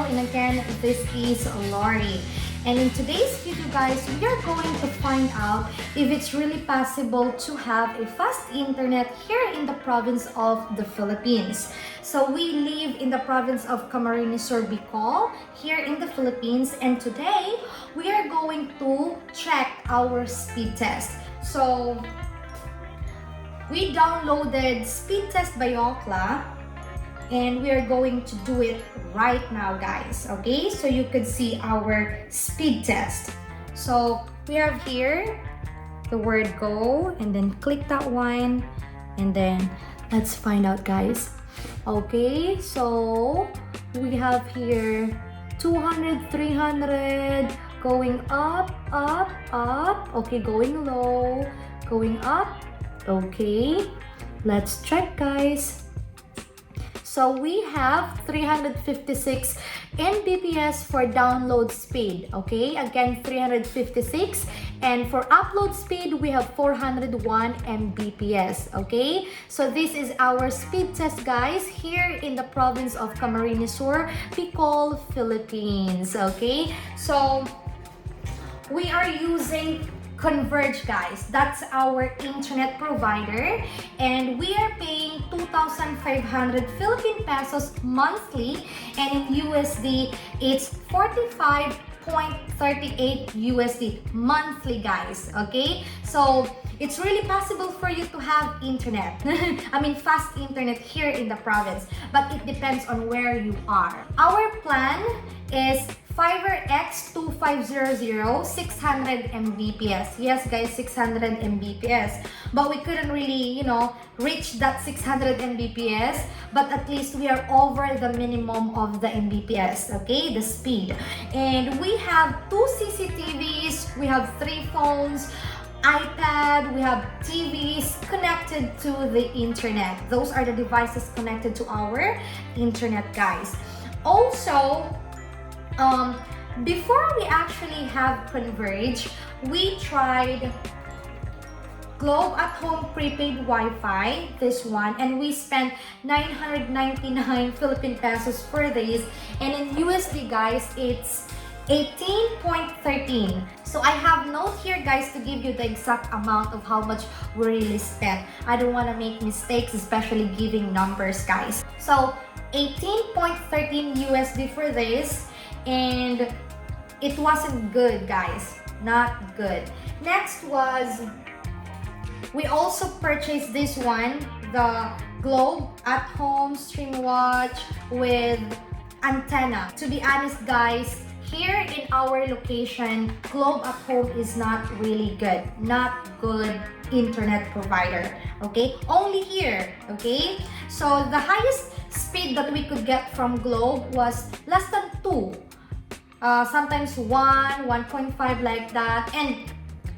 and again, this is Lori. And in today's video guys, we are going to find out if it's really possible to have a fast internet here in the province of the Philippines. So we live in the province of Camarines Sur, Bicol, here in the Philippines, and today we are going to check our speed test. So we downloaded Speed Test by Okla, and we are going to do it right now guys. Okay, so you could see our speed test. So we have here the word go, and then click that one, and then let's find out guys. Okay, so we have here 200, 300, going up, up, up. Okay, going low, going up. Okay, let's check guys. So we have 356 Mbps for download speed. Okay, again 356, and for upload speed we have 401 Mbps. Okay, so this is our speed test guys here in the province of Camarines Sur, Bicol, Philippines. Okay, so we are using Converge guys, that's our internet provider, and we are paying 2,500 Philippine pesos monthly, and in USD it's 45.38 USD monthly guys. Okay, so it's really possible for you to have internet I mean fast internet here in the province, but it depends on where you are. Our plan is Fiber X2500 600 Mbps. Yes guys, 600 Mbps, but we couldn't really reach that 600 Mbps, but at least we are over the minimum of the Mbps, okay, the speed. And we have 2 CCTVs, we have 3 phones, iPad, we have TVs connected to the internet. Those are the devices connected to our internet guys. Also, before we actually have Converge, we tried Globe at Home prepaid Wi-Fi, this one, and we spent 999 Philippine pesos for this, and in USD guys it's 18.13. So I have note here guys to give you the exact amount of how much we really spent. I don't want to make mistakes, especially giving numbers guys. So 18.13 USD for this, and it wasn't good guys, not good. Next was, we also purchased this one, the Globe at Home Stream Watch with antenna. To be honest guys, here in our location, Globe at Home is not really good, not good internet provider. Okay, only here. Okay, so the highest speed that we could get from Globe was less than 2, sometimes 1.5 like that. And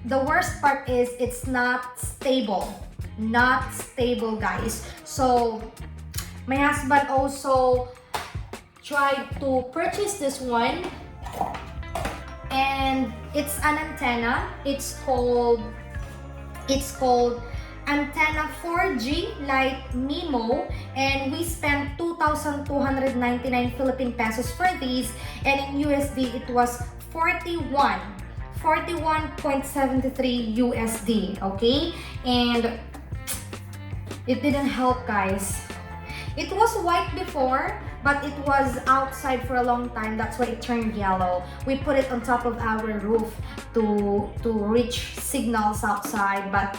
the worst part is it's not stable guys. So my husband also tried to purchase this one, and it's an antenna. It's called Antenna 4G Lite Mimo, and we spent 2,299 Philippine pesos for these, and in USD it was 41.73 USD. Okay, and it didn't help guys. It was white before, but it was outside for a long time, that's why it turned yellow. We put it on top of our roof to reach signals outside, but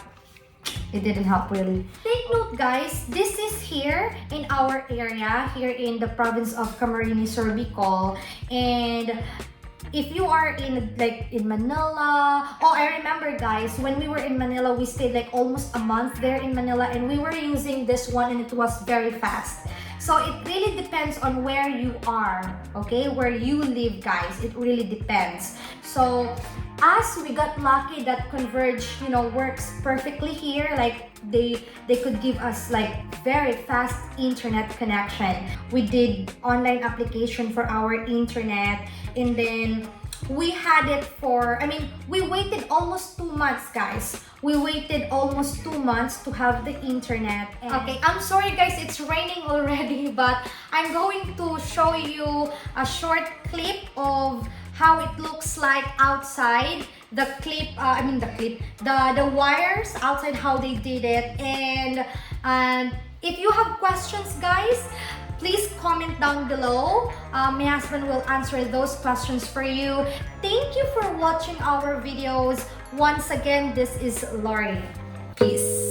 it didn't help really. Take note guys, this is here in our area, here in the province of Camarines Sur, Bicol, and if you are in Manila, oh I remember guys, when we were in Manila, we stayed like almost a month there in Manila, and we were using this one and it was very fast. So it really depends on where you are, okay, where you live guys, it really depends. So us, we got lucky that Converge works perfectly here. Like they could give us like very fast internet connection. We did online application for our internet, and then We had it for, I mean, we waited almost 2 months, guys. We waited almost 2 months to have the internet. Okay, I'm sorry guys, it's raining already, but I'm going to show you a short clip of how it looks like outside. The wires outside, how they did it. And if you have questions, guys, please comment down below. My husband will answer those questions for you. Thank you for watching our videos. Once again, this is Lori. Peace.